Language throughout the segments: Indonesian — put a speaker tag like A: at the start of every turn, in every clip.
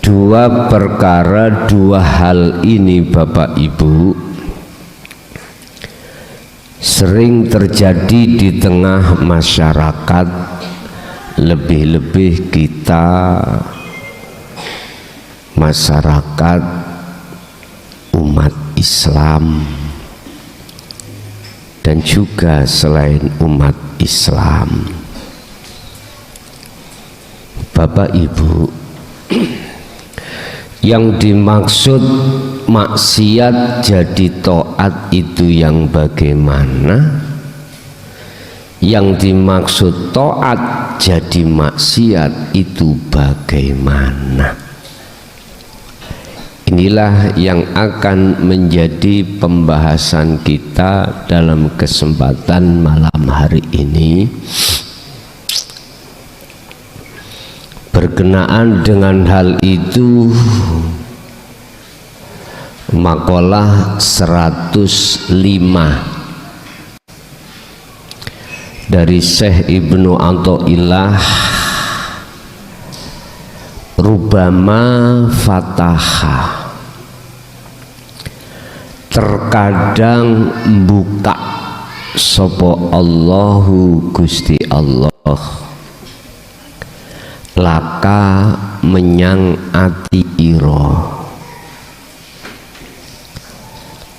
A: Dua perkara, dua hal ini Bapak Ibu sering terjadi di tengah masyarakat, lebih-lebih kita masyarakat umat Islam dan juga selain umat Islam. Bapak Ibu, yang dimaksud maksiat jadi taat itu yang bagaimana? Yang dimaksud taat jadi maksiat itu bagaimana? Inilah yang akan menjadi pembahasan kita dalam kesempatan malam hari ini, berkenaan dengan hal itu. Makalah 105 dari Syekh Ibnu Athaillah, rubama fataha, terkadang buka sapa Allahu Gusti Allah laka menyang ati ira,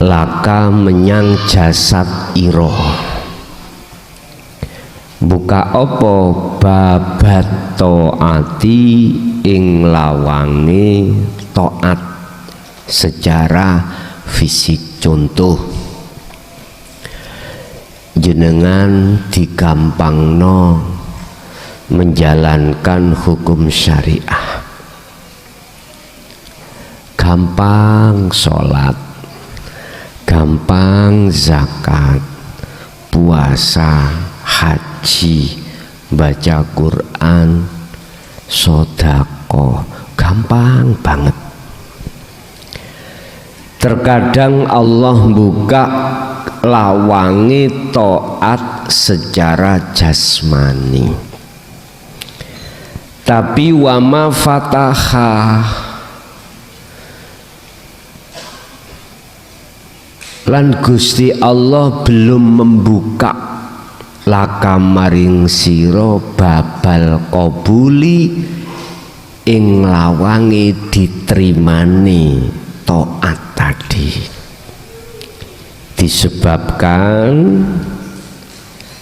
A: laka menyang jasad ira. Buka apa? Babat taati ing lawange taat secara fisik. Contoh, jenengan digampangno menjalankan hukum syariah, gampang sholat, gampang zakat, puasa, haji, baca Quran, sodako, gampang banget. Terkadang Allah buka lawangi taat secara jasmani, tapi wama fataha, lan Gusti Allah belum membuka laka maring sira babal qabuli ing lawangi diterimani taat tadi, disebabkan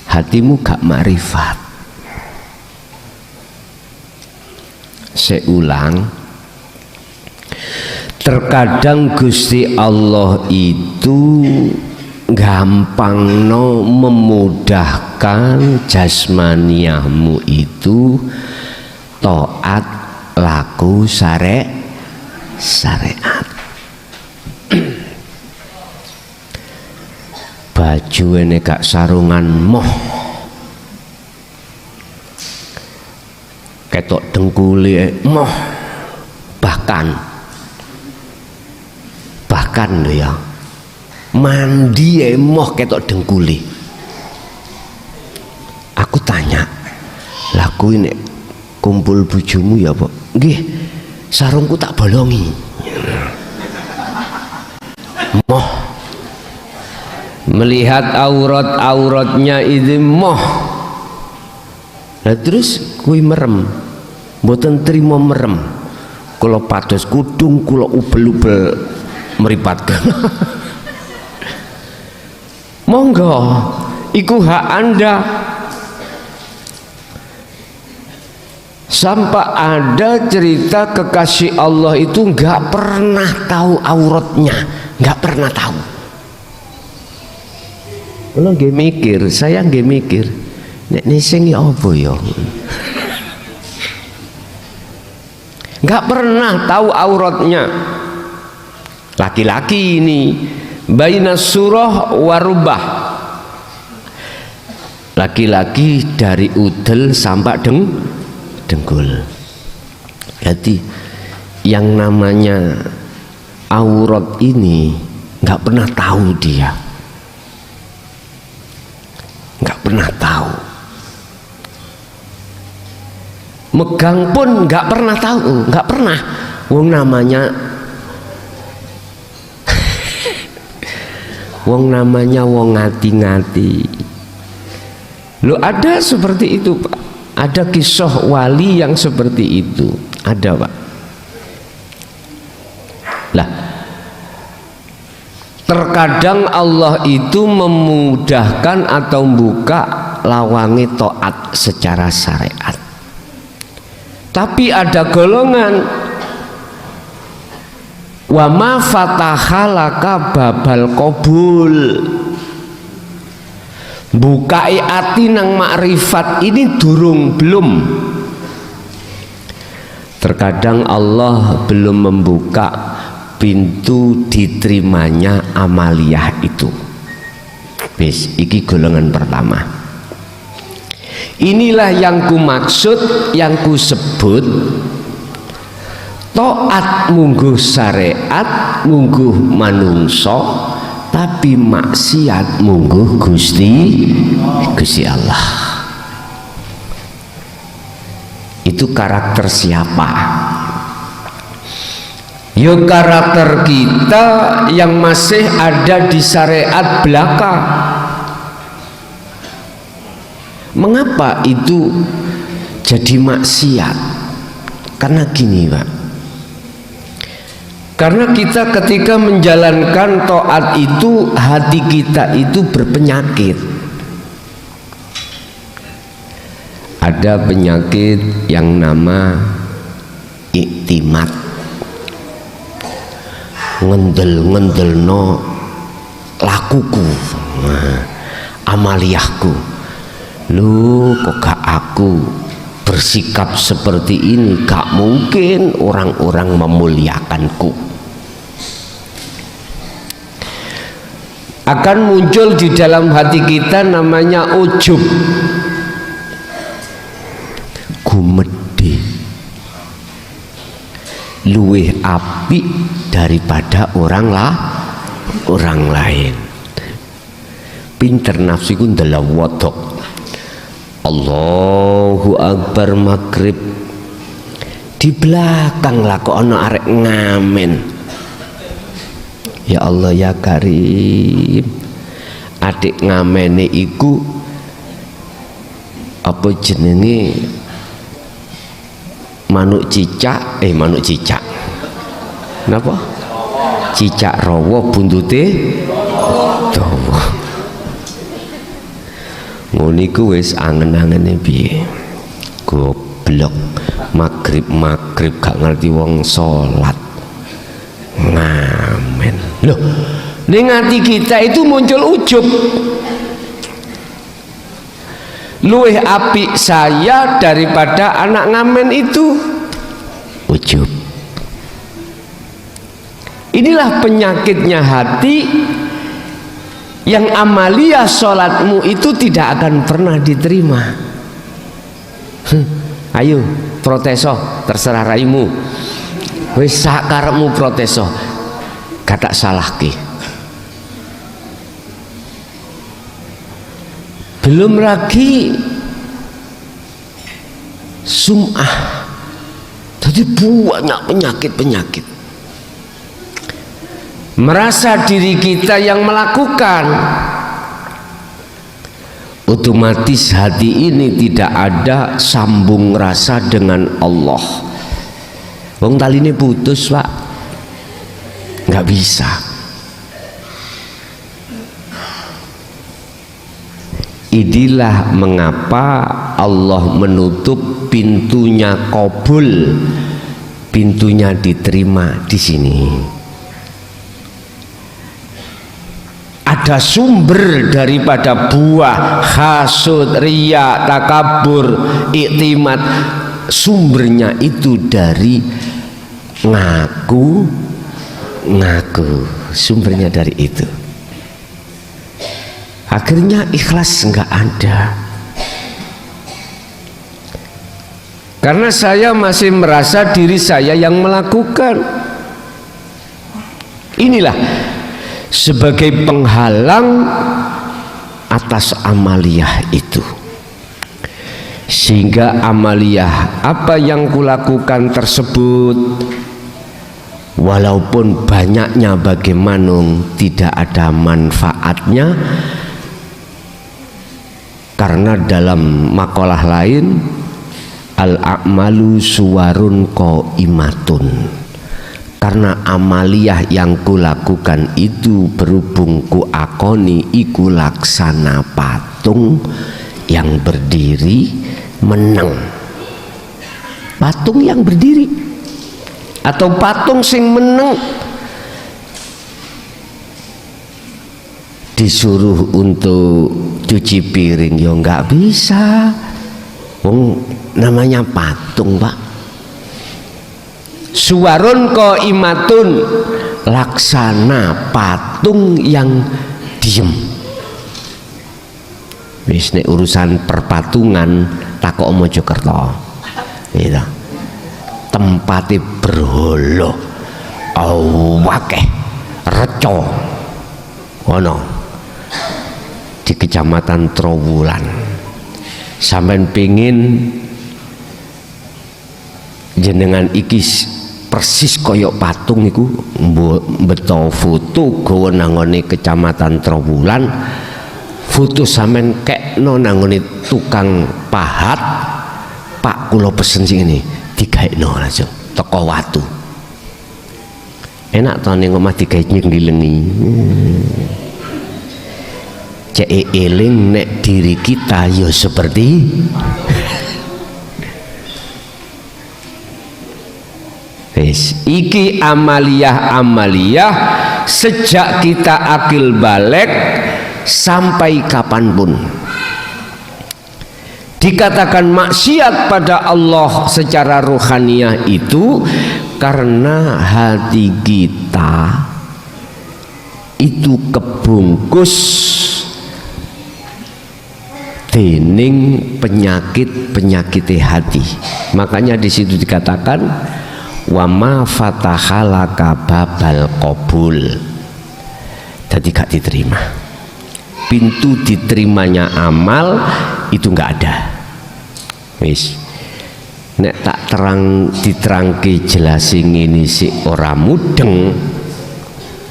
A: hatimu gak makrifat. Saya ulang, terkadang Gusti Allah itu gampang memudahkan jasmaniahmu itu taat laku syariat. Baju ini gak sarungan moh, ketok dengkuli moh, bahkan lho ya, mandi moh ketok dengkuli. Aku tanya, laku ini kumpul bujumu ya Pak? Nggih, sarungku tak bolongi. Moh, melihat auratnya itu moh. Nah terus kui merem, mboten trimo merem. Kula pados kudung, kula ubel-ubel meripatkan. Monggo, iku hak Anda. Sampai ada cerita kekasih Allah itu nggak pernah tahu auratnya, nggak pernah tahu. Kalau nggak mikir, saya nggak mikir. Nek nising ya apa ya? Nggak pernah tahu auratnya. Laki-laki ini baina surah warubah, laki-laki dari udel sampai dengkul. Jadi yang namanya aurat ini nggak pernah tahu dia, nggak pernah tahu. Megang pun nggak pernah tahu, nggak pernah. Wong namanya wong ngati-ngati. Loh, ada seperti itu, Pak. Ada kisah wali yang seperti itu. Ada, Pak. Lah, terkadang Allah itu memudahkan atau buka lawangi taat secara syariat. Tapi ada golongan wa ma fatahalaka babal qabul, bukai ati nang makrifat ini belum. Terkadang Allah belum membuka pintu diterimanya amaliyah itu. Bis, iki golongan pertama. Inilah yang ku maksud, yang ku sebut taat mungguh syariat, mungguh manungso, tapi maksiat mungguh Gusti Allah. Itu karakter siapa? Ya karakter kita yang masih ada di syariat belaka. Mengapa itu jadi maksiat? Karena gini, Pak. Karena kita ketika menjalankan taat itu, hati kita itu berpenyakit. Ada penyakit yang nama iktimat, ngendel-ngendelno lakuku, amaliyahku. Lu kok gak aku bersikap seperti ini, gak mungkin orang-orang memuliakanku. Akan muncul di dalam hati kita namanya ujub, gumedhe, luwih apik daripada orang lain. Pinter nafsiku ndelok wodok. Allahu Akbar maghrib, di belakang lah kok ana arek ngamen. Ya Allah ya Karim, adik ngamene iku apa jenenge manuk cicak, napa? Cicak rawa buntute dawa. Ngono iku wis angen-angene piye? Goblok, maghrib gak ngerti wong salat. Ngamen. Loh, ning ati kita itu muncul ujub. Luwih apik saya daripada anak ngamen itu. Ujub. Inilah penyakitnya hati, yang amaliyah sholatmu itu tidak akan pernah diterima. Ayo proteso, terserah raimu. Wis sakarepmu proteso, kata salah ki. Belum lagi sum'ah. Jadi banyak penyakit. Merasa diri kita yang melakukan, otomatis hati ini tidak ada sambung rasa dengan Allah. Wong tali ini putus, Pak, nggak bisa. Inilah mengapa Allah menutup pintunya qabul, pintunya diterima di sini. Ada sumber daripada buah hasud, riya, takabur, iktimat. Sumbernya itu dari ngaku. Sumbernya dari itu. Akhirnya ikhlas enggak ada. Karena saya masih merasa diri saya yang melakukan. Inilah sebagai penghalang atas amaliyah itu, sehingga amaliyah apa yang kulakukan tersebut walaupun banyaknya bagaimana tidak ada manfaatnya, karena dalam makalah lain al-a'malu suwarun qaimatun, karena amaliyah yang kulakukan itu berhubung ku akoni iku laksana patung yang berdiri meneng. Patung yang berdiri atau patung sing meneng. Disuruh untuk cuci piring ya nggak bisa, namanya patung Pak. Suwarun qaimatun, laksana patung yang diem. Wis nek urusan perpatungan takok Mojokerto, gitu. Tempatnya berhala, wakeh reco, ono di Kecamatan Trowulan. Sampeyan pengin jenengan iki persis koyok patung iku beto foto gawa nangone Kecamatan Trowulan, foto sampean kekno nangone tukang pahat, Pak kula pesen sing ini digaekno langsung teko watu. Enak to ning omah digawe ngdilengi. Cek eling nek diri kita ya seperti iki amaliyah sejak kita akil balik sampai kapanpun. Dikatakan maksiat pada Allah secara rohaniah itu karena hati kita itu kebungkus dening penyakit hati. Makanya di situ dikatakan wa ma fatahalaka babal qabul, jadi gak diterima. Pintu diterimanya amal itu nggak ada. Wis nek tak diterangke jelasin ini si ora mudeng,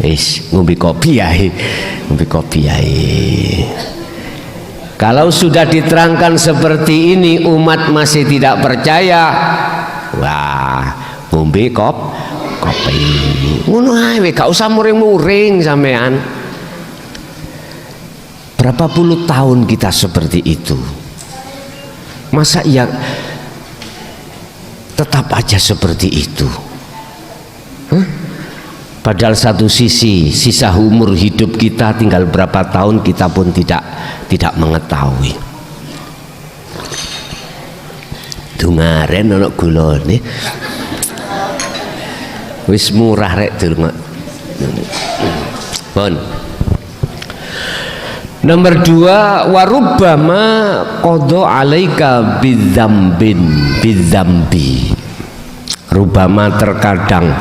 A: wis ngombe kopi ae. Kalau sudah diterangkan seperti ini umat masih tidak percaya, wah ngombe kopi ngono ae, gak usah muring-muring sampean. Berapa puluh tahun kita seperti itu, masa ya tetap aja seperti itu? Padahal satu sisi sisa umur hidup kita tinggal berapa tahun kita pun tidak mengetahui. Dungaren ana gulane. Wis murah rek durung. Pun. Nomor 2, warubbama qada alaika bidzambi. Rubama terkadang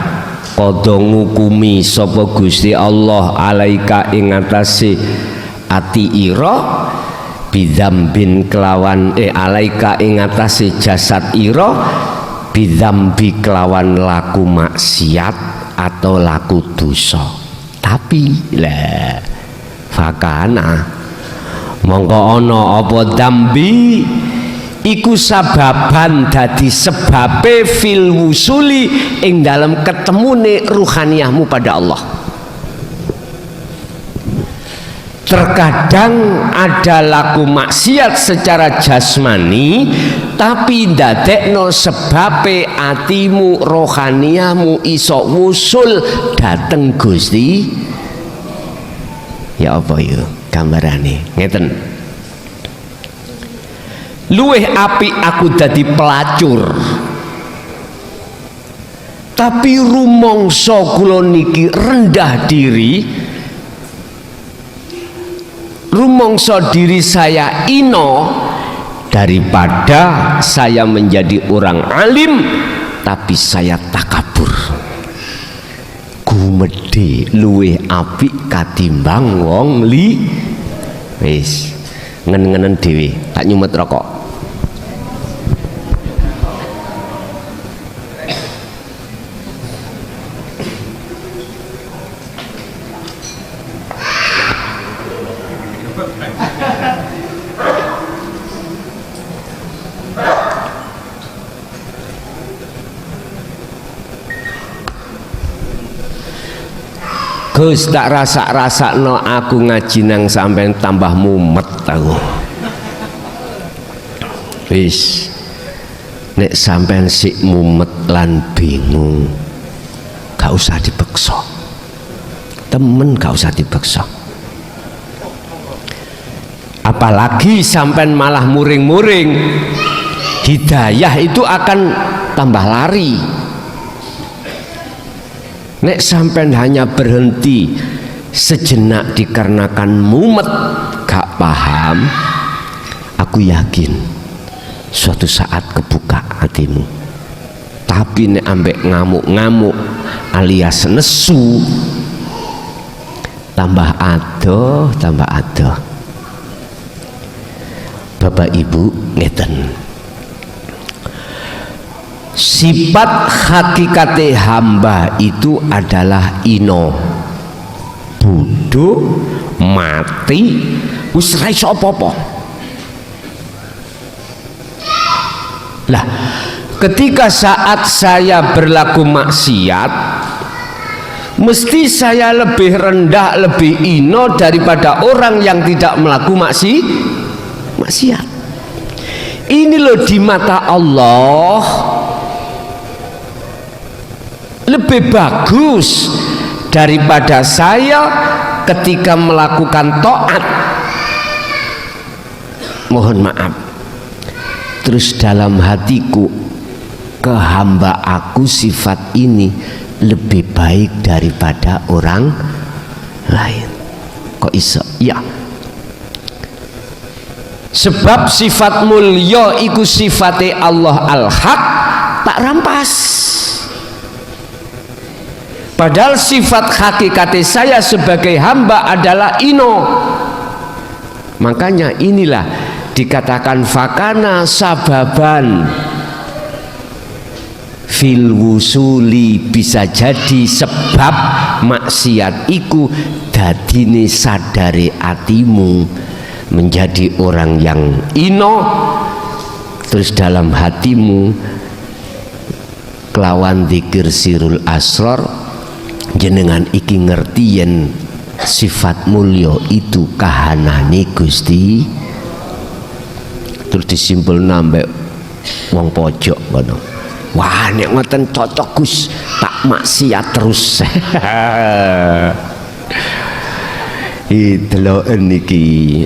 A: qada ngukumi sapa Gusti Allah alaika ing atase ati ira bidzambin kelawan alaika ing atase jasad ira bidzambi kelawan laku maksiat atau laku dosa. Tapi lah fakana mongko ana apa dambi iku sababan dadi sebabe fil wusuli ing dalam ketemune ruhaniyahmu pada Allah. Terkadang ada laku maksiat secara jasmani tapi ndadekno sebabe atimu rohaniyahmu iso wusul dateng Gusti. Ya apa ya gambarane ngeten. Luweh apik aku dadi pelacur, tapi rumangsa kula niki rendah diri, rumangsa diri saya ino, daripada saya menjadi orang alim tapi saya takabur. Gumedhe luweh apik katimbang wong li. Wis ngen-ngenen dhewe tak nyumet rokok. Gus tak rasa-rasakno aku ngaji nang sampean tambah mumet aku. Wis nek sampean sik mumet lan bingung gak usah dipeksa. Temen gak usah dipeksa. Apalagi sampean malah muring-muring, hidayah itu akan tambah lari. Nek sampean hanya berhenti sejenak dikarenakan mumet gak paham, aku yakin suatu saat kebuka hatimu. Tapi nek ambek ngamuk-ngamuk alias nesu, tambah adoh, tambah adoh. Bapak Ibu ngeten, sifat hakikate hamba itu adalah ino, bodoh, mati, wis ra iso apa-apa. Lah, ketika saat saya berlaku maksiat, mesti saya lebih rendah, lebih ino daripada orang yang tidak melakukan maksiat. Ini loh di mata Allah lebih bagus daripada saya ketika melakukan taat. Mohon maaf, terus dalam hatiku kehamba aku sifat ini lebih baik daripada orang lain. Kok iso? Ya, sebab sifat mulya iku sifate Allah al-haq, tak rampas. Padahal sifat hakikate saya sebagai hamba adalah ino. Makanya inilah dikatakan fakana sababan fil wusuli, bisa jadi sebab maksiat iku dadine sadare atimu menjadi orang yang ino. Terus dalam hatimu kelawan zikir sirul asrar jenengan iki ngerti yen sifat mulya itu kahanane Gusti. Terus disimpul nambah wong pojok kono, wah nek ngoten cocok Gus, tak maksiat terus. Delok niki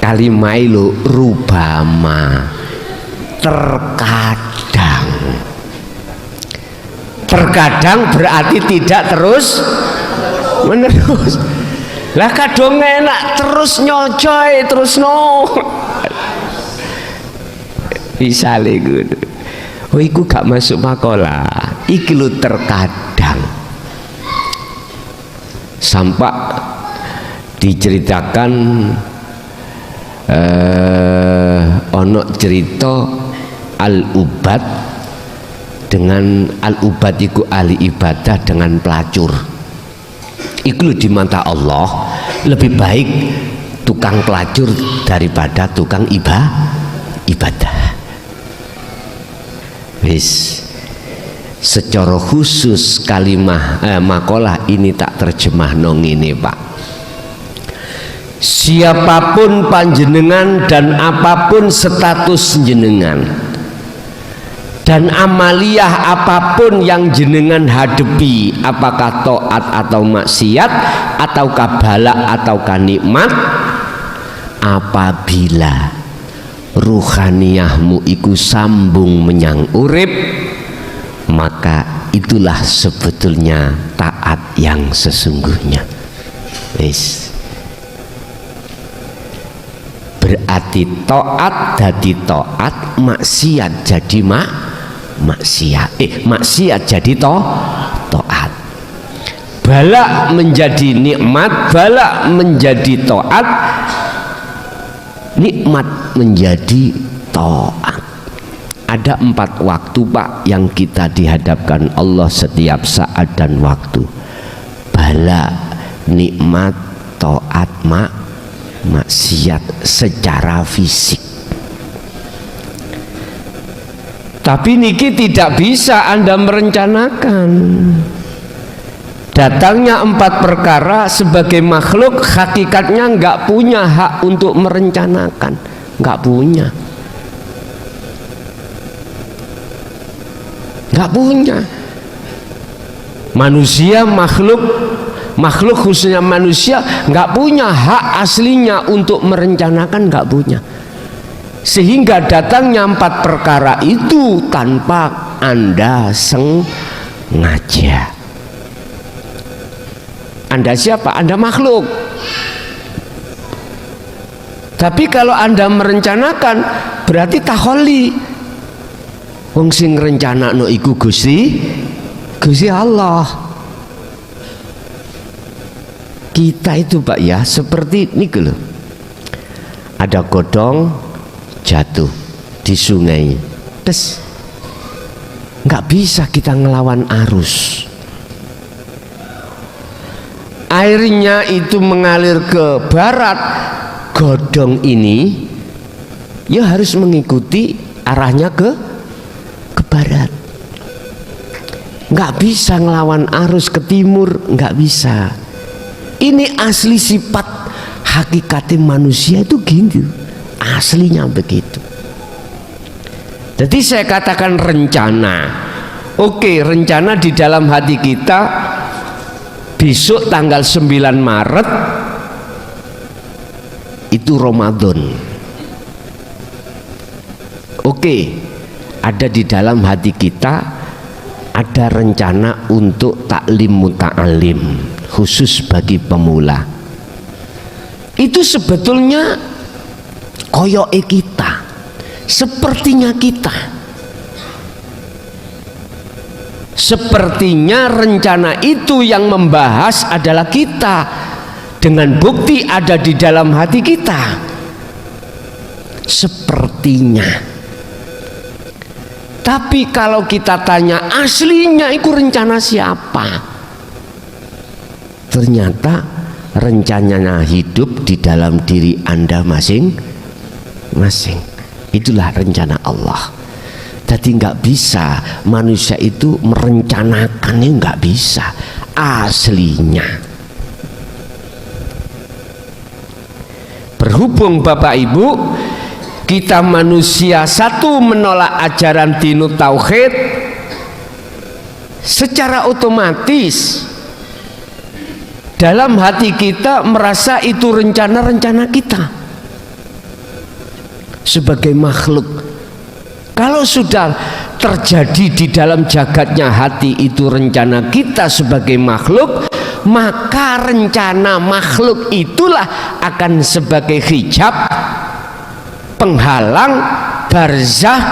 A: kalimah lho, rubama, terkadang berarti tidak terus menerus. Lah kadang enak terus nyocoy terus no. Bisa lho. Oh iku gak masuk makalah. Iki lho terkadang. Sampai diceritakan ono cerita Al-Ubad dengan Al-Ubad iku ahli ibadah dengan pelacur. Iku lho di mata Allah lebih baik tukang pelacur daripada tukang ibadah. Wis, secara khusus kalimah makalah ini tak terjemah nong ini Pak. Siapapun panjenengan dan apapun status jenengan dan amaliyah apapun yang jenengan hadapi, apakah taat atau maksiat ataukah bala ataukah nikmat, apabila ruhaniyahmu iku sambung menyang urip, maka itulah sebetulnya taat yang sesungguhnya. Wis, berarti taat jadi taat, maksiat jadi maksiat, maksiat jadi taat, bala menjadi nikmat, bala menjadi taat, nikmat menjadi taat. Ada 4 waktu Pak yang kita dihadapkan Allah setiap saat dan waktu. Bala, nikmat, taat, maksiat secara fisik. Tapi niki tidak bisa Anda merencanakan. Datangnya 4 perkara sebagai makhluk hakikatnya nggak punya hak untuk merencanakan, nggak punya, nggak punya. Manusia makhluk khususnya manusia nggak punya hak aslinya untuk merencanakan, nggak punya. Sehingga datangnya 4 perkara itu tanpa Anda sengaja. Anda siapa? Anda makhluk. Tapi kalau Anda merencanakan berarti takholi. Wong sing ngrencanakno iku Gusti Allah. Kita itu Pak ya seperti ini loh. Ada godong jatuh di sungai. Terus nggak bisa kita ngelawan arus. Airnya itu mengalir ke barat, godong ini ya harus mengikuti arahnya ke barat. Nggak bisa ngelawan arus ke timur, nggak bisa. Ini asli sifat hakikatnya manusia itu gitu, aslinya begitu. Jadi saya katakan rencana. Oke, rencana di dalam hati kita. Besok tanggal 9 Maret itu Ramadan. Oke, ada di dalam hati kita ada rencana untuk taklim muta'alim khusus bagi pemula. Itu sebetulnya koyoke kita, sepertinya kita. Sepertinya rencana itu yang membahas adalah kita, dengan bukti ada di dalam hati kita. Sepertinya. Tapi kalau kita tanya aslinya itu rencana siapa? Ternyata rencananya hidup di dalam diri Anda masing-masing. Itulah rencana Allah. Jadi nggak bisa manusia itu merencanakannya, nggak bisa aslinya. Berhubung Bapak Ibu kita manusia satu menolak ajaran dinut tauhid, secara otomatis dalam hati kita merasa itu rencana-rencana kita sebagai makhluk. Kalau sudah terjadi di dalam jagatnya hati itu rencana kita sebagai makhluk, maka rencana makhluk itulah akan sebagai hijab, penghalang, barzah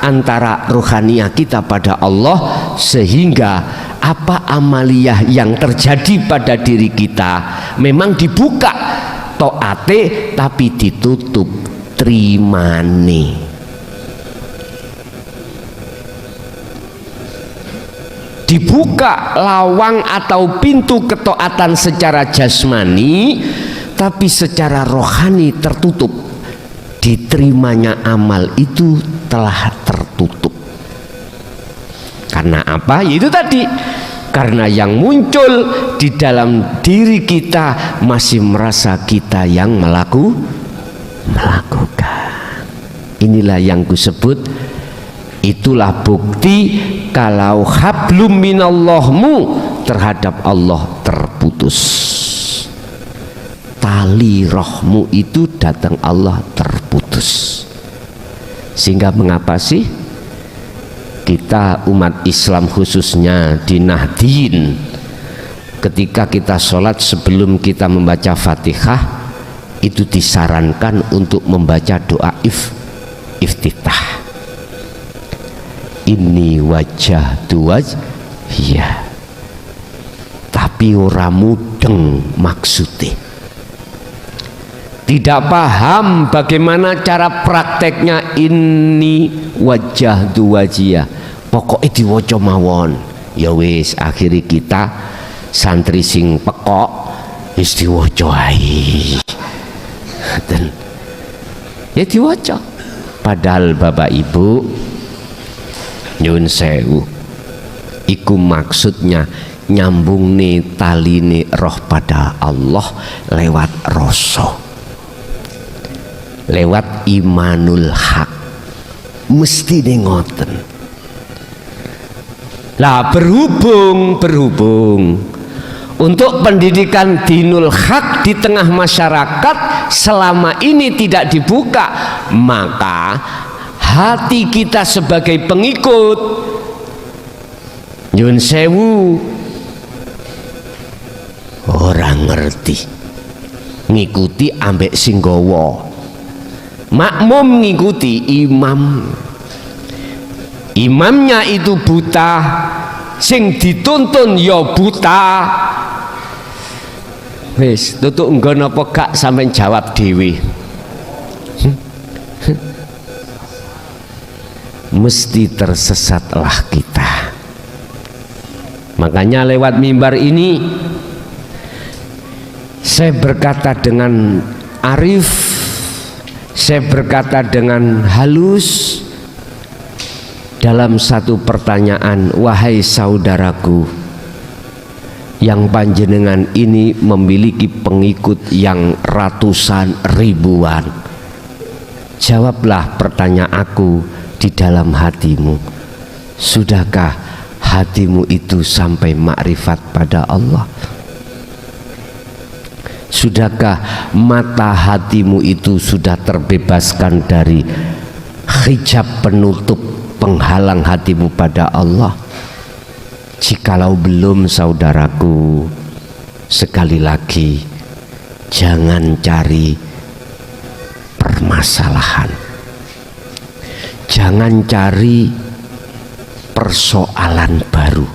A: antara rohaniah kita pada Allah, sehingga apa amaliyah yang terjadi pada diri kita memang dibuka toate tapi ditutup trimane. Dibuka lawang atau pintu ketaatan secara jasmani, tapi secara rohani tertutup. Diterimanya amal itu telah tertutup. Karena apa? Yaitu tadi, karena yang muncul di dalam diri kita masih merasa kita yang melakukan. Inilah yang kusebut, itulah bukti kalau hablum minallahmu terhadap Allah terputus. Tali rohmu itu datang Allah terputus. Sehingga mengapa sih kita umat Islam khususnya di Nahdien, ketika kita sholat sebelum kita membaca Fatihah itu disarankan untuk membaca doa iftitah. Ini wajah tuaj, ya. Tapi ora mudeng maksudnya. Tidak paham bagaimana cara prakteknya ini wajah tuwajia. Pokoknya diwaca mawon. Ya wis, akhirnya kita santri sing pekok wis diwaca ae. Dan ya diwaca. Padahal Bapak Ibu nyun sewu, iku maksudnya nyambung nih tali nih roh pada Allah lewat rasa, lewat imanul hak, mesti nih ngoten. Lah berhubung untuk pendidikan dinul hak di tengah masyarakat selama ini tidak dibuka, maka hati kita sebagai pengikut nyun sewu orang ngerti, ngikuti ambek singgowo, makmum ngikuti imam, imamnya itu buta, sing dituntun ya buta. Wis tutuk nggon apa gak sampean jawab dhewe. Mesti tersesatlah kita. Makanya lewat mimbar ini saya berkata dengan arif, saya berkata dengan halus dalam satu pertanyaan, wahai saudaraku yang panjenengan ini memiliki pengikut yang ratusan ribuan, jawablah pertanyaan aku di dalam hatimu. Sudahkah hatimu itu sampai makrifat pada Allah? Sudahkah mata hatimu itu sudah terbebaskan dari hijab penutup penghalang hatimu pada Allah? Jikalau belum, saudaraku, sekali lagi jangan cari permasalahan, jangan cari persoalan baru.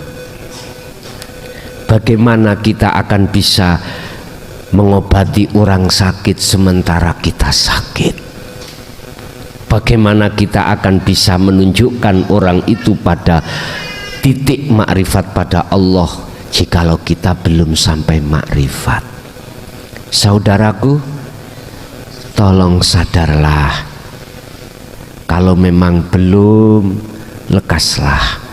A: Bagaimana kita akan bisa mengobati orang sakit sementara kita sakit? Bagaimana kita akan bisa menunjukkan orang itu pada titik makrifat pada Allah jikalau kita belum sampai makrifat? Saudaraku, tolong sadarlah. Kalau memang belum, lekaslah,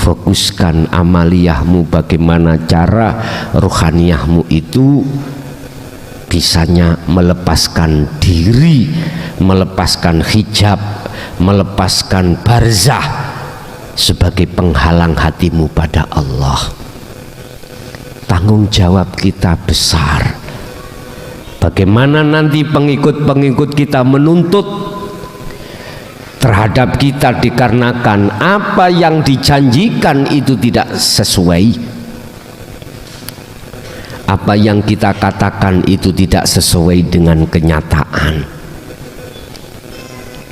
A: fokuskan amaliyahmu, bagaimana cara rohaniyahmu itu bisanya melepaskan diri, melepaskan hijab, melepaskan barzah sebagai penghalang hatimu pada Allah. Tanggung jawab kita besar. Bagaimana nanti pengikut-pengikut kita menuntut terhadap kita dikarenakan apa yang dijanjikan itu tidak sesuai, apa yang kita katakan itu tidak sesuai dengan kenyataan.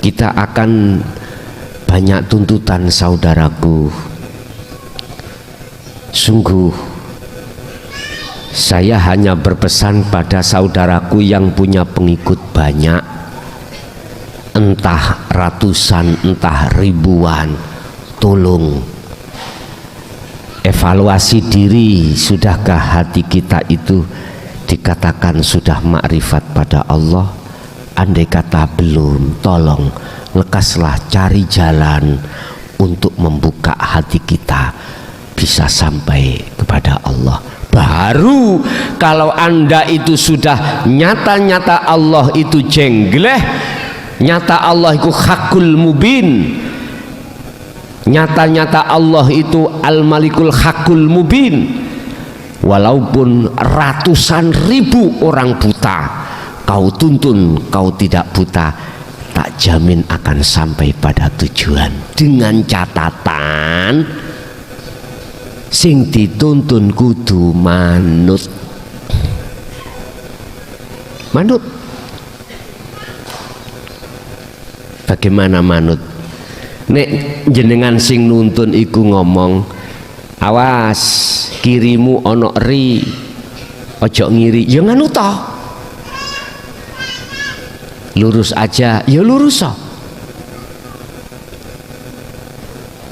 A: Kita akan banyak tuntutan, saudaraku. Sungguh saya hanya berpesan pada saudaraku yang punya pengikut banyak, entah ratusan, entah ribuan, tolong evaluasi diri. Sudahkah hati kita itu dikatakan sudah makrifat pada Allah? Andai kata belum, tolong lekaslah cari jalan untuk membuka hati kita bisa sampai kepada Allah. Baru kalau Anda itu sudah nyata-nyata Allah itu jengleh, nyata Allah itu hakul mubin, nyata-nyata Allah itu al-malikul hakul mubin, walaupun ratusan ribu orang buta kau tuntun, kau tidak buta, tak jamin akan sampai pada tujuan. Dengan catatan sing dituntun kudu manut. Manut. Bagaimana manut? Nek jenengan sing nuntun iku ngomong, awas kirimu ono ri, ojo ngiri, ya nganu toh. Lurus aja, ya lurus toh.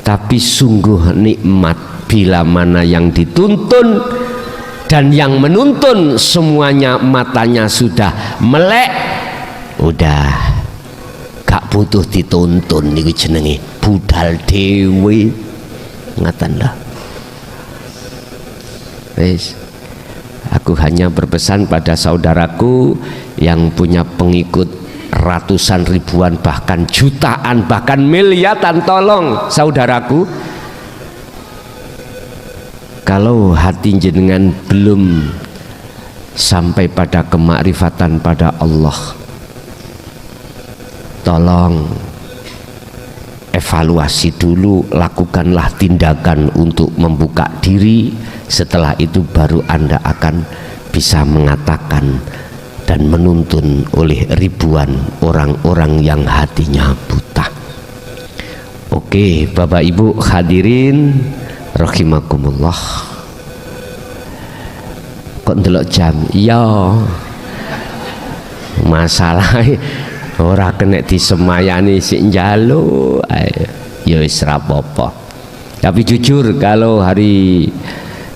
A: Tapi sungguh nikmat bila mana yang dituntun dan yang menuntun semuanya matanya sudah melek, udah gak butuh dituntun. Niku jenenge budal dewe, ngaten lah. Wis, aku hanya berpesan pada saudaraku yang punya pengikut ratusan ribuan bahkan jutaan bahkan miliaran, tolong saudaraku, kalau hati jenengan belum sampai pada kemakrifatan pada Allah, tolong evaluasi dulu, lakukanlah tindakan untuk membuka diri. Setelah itu baru Anda akan bisa mengatakan dan menuntun oleh ribuan orang-orang yang hatinya buta. Oke, Bapak Ibu hadirin rahimakumullah. Kok ndelok jam? Ya, masalah ora kena disemayani sik njaluk. Ya wis ra apa-apa. Tapi jujur kalau hari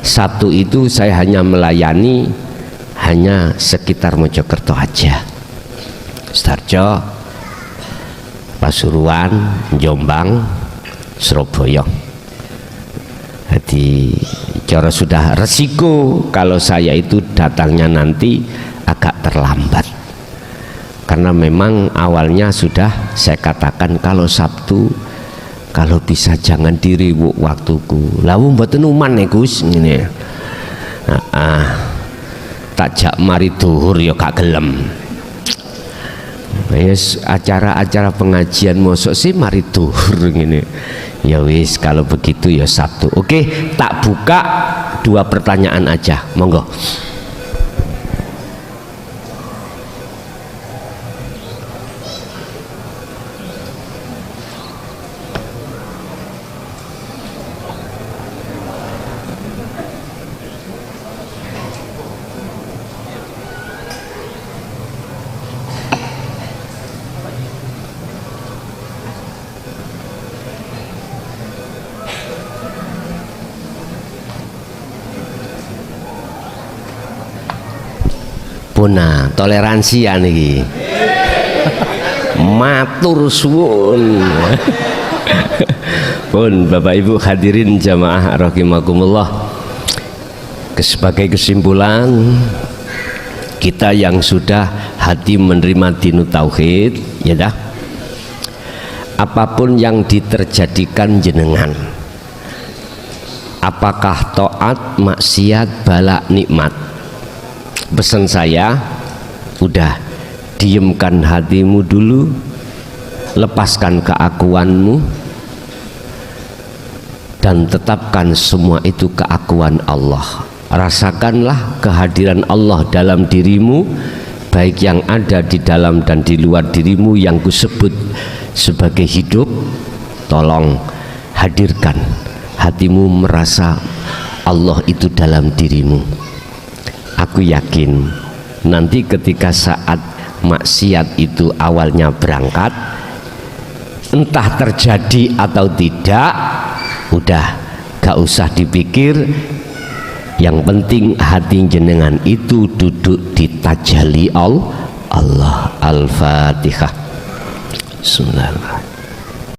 A: Sabtu itu saya hanya melayani hanya sekitar Mojokerto aja. Sidoarjo, Pasuruan, Jombang, Surabaya. Jadi cara sudah resiko kalau saya itu datangnya nanti agak terlambat, karena memang awalnya sudah saya katakan kalau Sabtu kalau bisa jangan diriwuk waktuku. Lawu mboten uman nek Gus ngene. Tak jak mari duhur ya gak gelem. Wis acara-acara pengajian mosok sih mari duhur ngene. Ya wis kalau begitu ya Sabtu. Oke, tak buka 2 pertanyaan aja. Monggo. Puna toleransi ya niki. Matur suwun. Pun Bapak Ibu hadirin jamaah rahimakumullah. Sebagai kesimpulan, kita yang sudah hati menerima dinu tauhid, ya dah. Apapun yang diterjadikan jenengan, apakah taat, maksiat, bala, nikmat, pesan saya, udah diamkan hatimu dulu, lepaskan keakuanmu, dan tetapkan semua itu keakuan Allah. Rasakanlah kehadiran Allah dalam dirimu, baik yang ada di dalam dan di luar dirimu yang kusebut sebagai hidup. Tolong hadirkan hatimu merasa Allah itu dalam dirimu. Aku yakin nanti ketika saat maksiat itu awalnya berangkat, entah terjadi atau tidak, udah gak usah dipikir. Yang penting hati jenengan itu duduk di tajalli Allah. Al-Fatihah. Bismillahirrahmanirrahim.